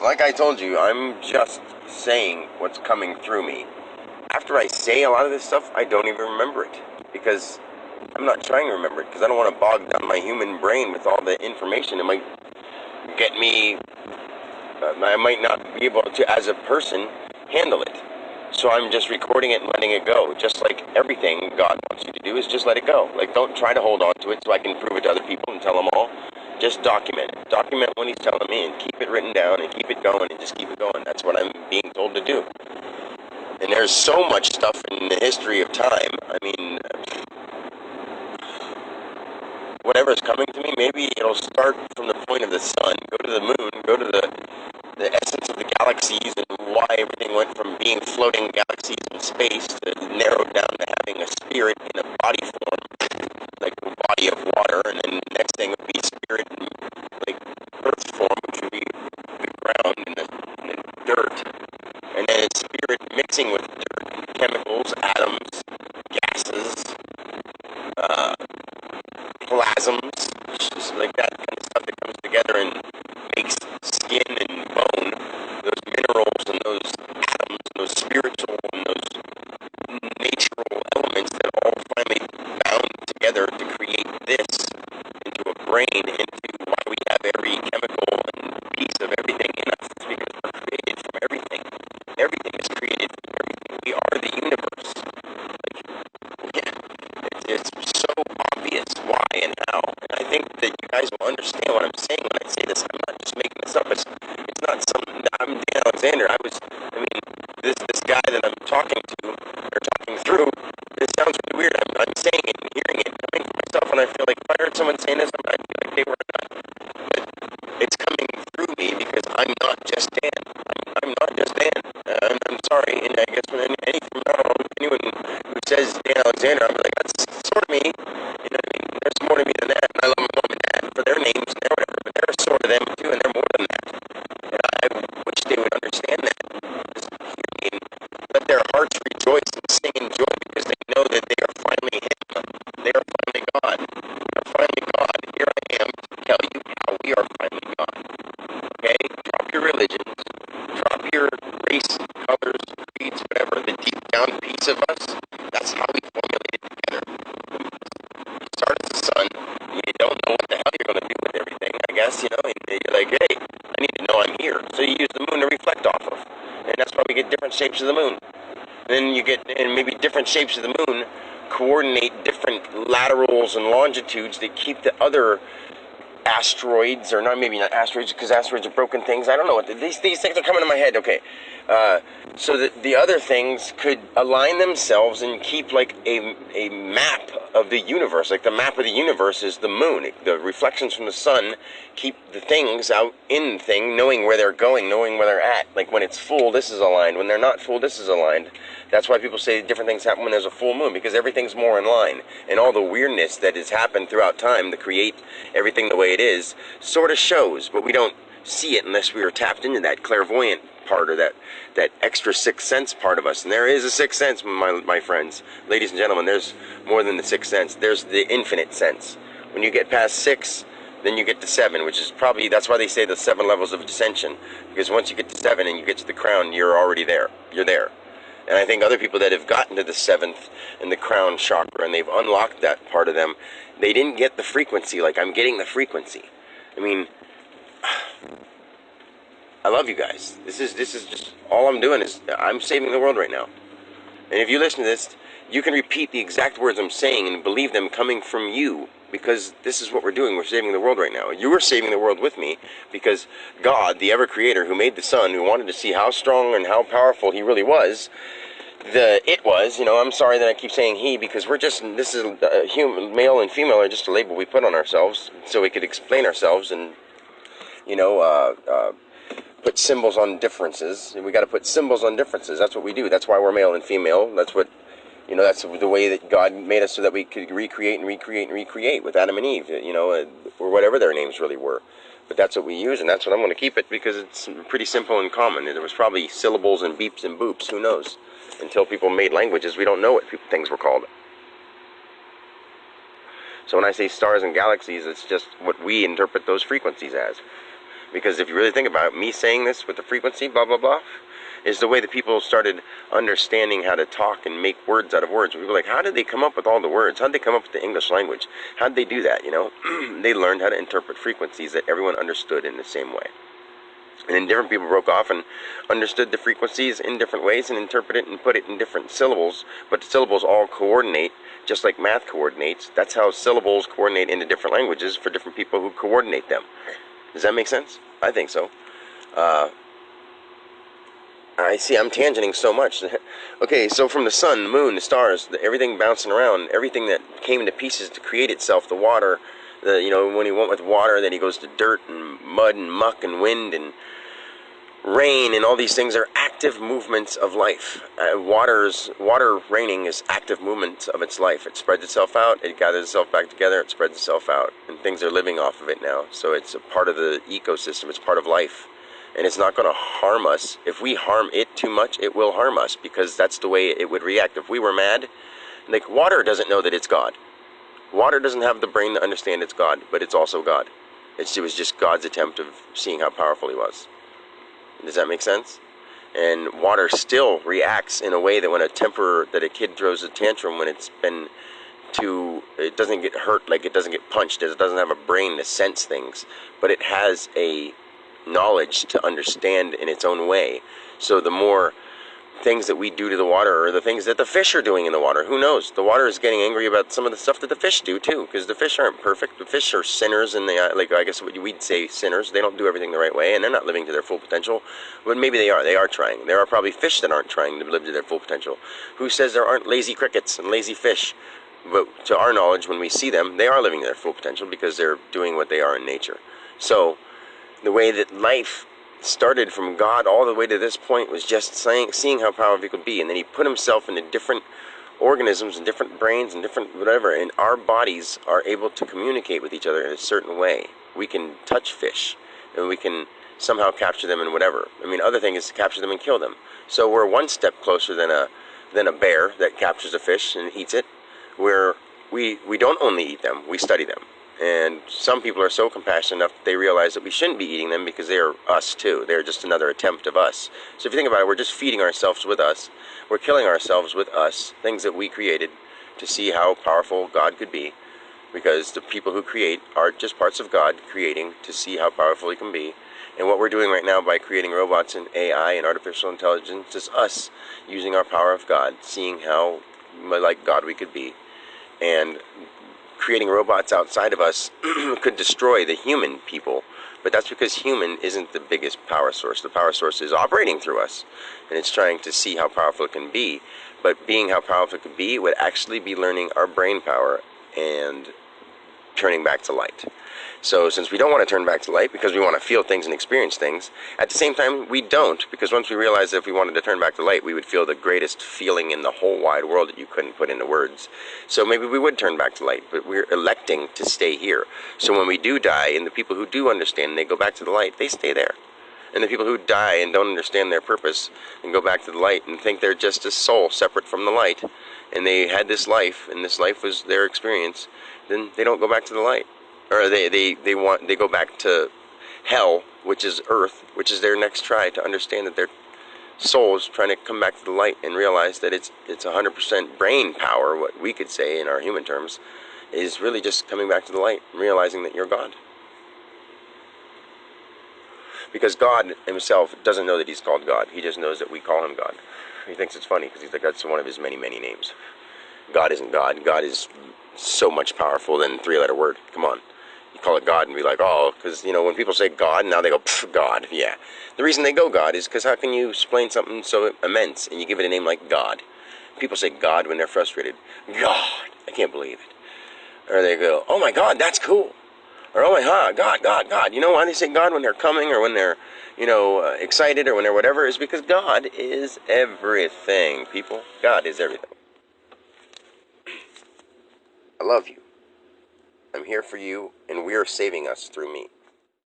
like I told you, I'm just saying what's coming through me. After I say a lot of this stuff, I don't even remember it, because I'm not trying to remember it, because I don't want to bog down my human brain with all the information. It might get me, I might not be able to, as a person, handle it. So I'm just recording it and letting it go. Just like everything God wants you to do is just let it go. Like, don't try to hold on to it so I can prove it to other people and tell them all. Just document it. Document what he's telling me and keep it written down and keep it going and just keep it going. That's what I'm being told to do. And there's so much stuff in the history of time. I mean, whatever's coming to me, maybe it'll start from the point of the sun, go to the moon, go to the essence of the galaxies and why everything went from being floating galaxies in space to narrowed down to having a spirit in a body form, like a body of water, and then the next thing would be spirit in like earth form, which would be the ground and the dirt, and then it's spirit mixing with dirt, chemicals, atoms, gases, plasms, just like that kind of stuff that comes together and makes skin and bone, those minerals and those atoms and those spiritual and those natural elements that all finally bound together to create this into a brain, into why we have every chemical and piece of everything in us. It's because we're created from everything. Everything is created from everything. We are the universe. Like, yeah, it's so obvious why and how. And I think that you guys will understand what I'm saying when I say this. I'm not just making this up. It's not some. I'm Dan Alexander. I mean, this guy that I'm talking to or talking through. This sounds really weird. I'm saying it and hearing it coming from myself, and I feel like if I heard someone saying this, I feel like they were not. But it's coming through me because I'm not just Dan. I'm not just Dan. I'm sorry, and I guess when anyone who says Dan Alexander, I'm like, that's sort of me. You know what I mean? There's more to me than that, and I love my mom and dad for their names and whatever, but they're sort of them too, and they're more than that. And I wish they would understand that. Just hear me and let their hearts rejoice and sing in joy because they know that they are finally Him. They are finally God. They are finally God. Here I am to tell you how we are finally God. Okay? Drop your religions. Drop your race, colors, creeds, whatever. The deep down piece of us, that's how we formulated together. You start as the sun. You don't know what the hell you're going to do with everything, I guess, you know. And you're like, hey, I need to know I'm here. So you use the moon to reflect off of. And that's why we get different shapes of the moon. Then you get, and maybe different shapes of the moon coordinate different laterals and longitudes that keep the other asteroids, or not, maybe not asteroids, because asteroids are broken things. I don't know what these things are coming to my head. Okay, so that the other things could align themselves and keep like a map of the universe. Like the map of the universe is the moon. The reflections from the sun keep the things out in the thing, knowing where they're going, knowing where they're at. Like when it's full, this is aligned. When they're not full, this is aligned. That's why people say different things happen when there's a full moon, because everything's more in line. And all the weirdness that has happened throughout time to create everything the way it is sort of shows, but we don't see it unless we are tapped into that clairvoyant part, or that extra sixth sense part of us. And there is a sixth sense, my friends, ladies and gentlemen. There's more than the sixth sense. There's the infinite sense. When you get past 6, then you get to 7, which is probably, that's why they say the 7 levels of ascension, because once you get to 7 and you get to the crown, you're already there. You're there. And I think other people that have gotten to the 7th and the crown chakra, and they've unlocked that part of them, they didn't get the frequency like I'm getting the frequency. I mean, I love you guys. This is just, all I'm doing is, I'm saving the world right now. And if you listen to this, you can repeat the exact words I'm saying and believe them coming from you, because this is what we're doing. We're saving the world right now. You are saving the world with me, because God, the ever-creator, who made the sun, who wanted to see how strong and how powerful he really was, I'm sorry that I keep saying he, because this is human, male and female are just a label we put on ourselves so we could explain ourselves and, put symbols on differences. And we got to put symbols on differences. That's what we do. That's why we're male and female. That's what, that's the way that God made us, so that we could recreate with Adam and Eve, or whatever their names really were. But that's what we use, and that's what I'm going to keep it, because it's pretty simple and common. There was probably syllables and beeps and boops. Who knows? Until people made languages, we don't know what things were called. So when I say stars and galaxies, it's just what we interpret those frequencies as. Because if you really think about it, me saying this with the frequency, blah, blah, blah, is the way that people started understanding how to talk and make words out of words. People were like, how did they come up with all the words? How did they come up with the English language? How did they do that, you know? They learned how to interpret frequencies that everyone understood in the same way. And then different people broke off and understood the frequencies in different ways and interpreted it and put it in different syllables. But the syllables all coordinate, just like math coordinates. That's how syllables coordinate into different languages for different people who coordinate them. Does that make sense? I think so. I see I'm tangenting so much. Okay, so from the sun, the moon, the stars, everything bouncing around, everything that came into pieces to create itself, the water, you know, when he went with water, then he goes to dirt and mud and muck and wind and rain, and all these things are active movements of life. Water raining is active movements of its life. It spreads itself out, it gathers itself back together, it spreads itself out, and things are living off of it now. So it's a part of the ecosystem, it's part of life, and it's not going to harm us. If we harm it too much, it will harm us, because that's the way it would react. If we were mad, like water doesn't know that it's God. Water doesn't have the brain to understand it's God, but it's also God. It was just God's attempt of seeing how powerful he was. Does that make sense? And water still reacts in a way that when a kid throws a tantrum, when it's been it doesn't get hurt, like it doesn't get punched, it doesn't have a brain to sense things, but it has a knowledge to understand in its own way. So the more things that we do to the water, or the things that the fish are doing in the water, who knows? The water is getting angry about some of the stuff that the fish do too, because the fish aren't perfect. The fish are sinners, and I guess what we'd say sinners. They don't do everything the right way, and they're not living to their full potential. But maybe they are trying. There are probably fish that aren't trying to live to their full potential. Who says there aren't lazy crickets and lazy fish? But to our knowledge, when we see them, they are living to their full potential, because they're doing what they are in nature. So the way that life started from God all the way to this point was just seeing how powerful he could be. And then he put himself into different organisms and different brains and different whatever, and our bodies are able to communicate with each other in a certain way. We can touch fish, and we can somehow capture them and whatever. I mean, other thing is to capture them and kill them. So we're one step closer than a bear that captures a fish and eats it, where we don't only eat them, we study them. And some people are so compassionate enough that they realize that we shouldn't be eating them, because they are us too. They're just another attempt of us. So if you think about it, we're just feeding ourselves with us. We're killing ourselves with us, things that we created to see how powerful God could be. Because the people who create are just parts of God creating to see how powerful he can be. And what we're doing right now by creating robots and AI and artificial intelligence is us using our power of God, seeing how like God we could be. And creating robots outside of us could destroy the human people, but that's because human isn't the biggest power source. The power source is operating through us, and it's trying to see how powerful it can be. But being how powerful it could be would actually be learning our brain power and turning back to light. So since we don't want to turn back to light because we want to feel things and experience things, at the same time we don't, because once we realize that if we wanted to turn back to light, we would feel the greatest feeling in the whole wide world that you couldn't put into words. So maybe we would turn back to light, but we're electing to stay here. So when we do die, and the people who do understand and they go back to the light, they stay there. And the people who die and don't understand their purpose and go back to the light and think they're just a soul separate from the light, and they had this life, and this life was their experience, then they don't go back to the light. Or they go back to hell, which is earth, which is their next try to understand that their soul is trying to come back to the light and realize that it's 100% brain power, what we could say in our human terms, is really just coming back to the light and realizing that you're God. Because God himself doesn't know that he's called God. He just knows that we call him God. He thinks it's funny because he's like, that's one of his many, many names. God isn't God. God is so much powerful than a three-letter word. Come on. You call it God and be like, oh, because, when people say God, now they go, God, yeah. The reason they go God is because how can you explain something so immense and you give it a name like God? People say God when they're frustrated. God, I can't believe it. Or they go, oh my God, that's cool. Or, oh my God, God. You know why they say God when they're coming or when they're, excited or when they're whatever? Is because God is everything, people. God is everything. I love you. I'm here for you, and we are saving us through me.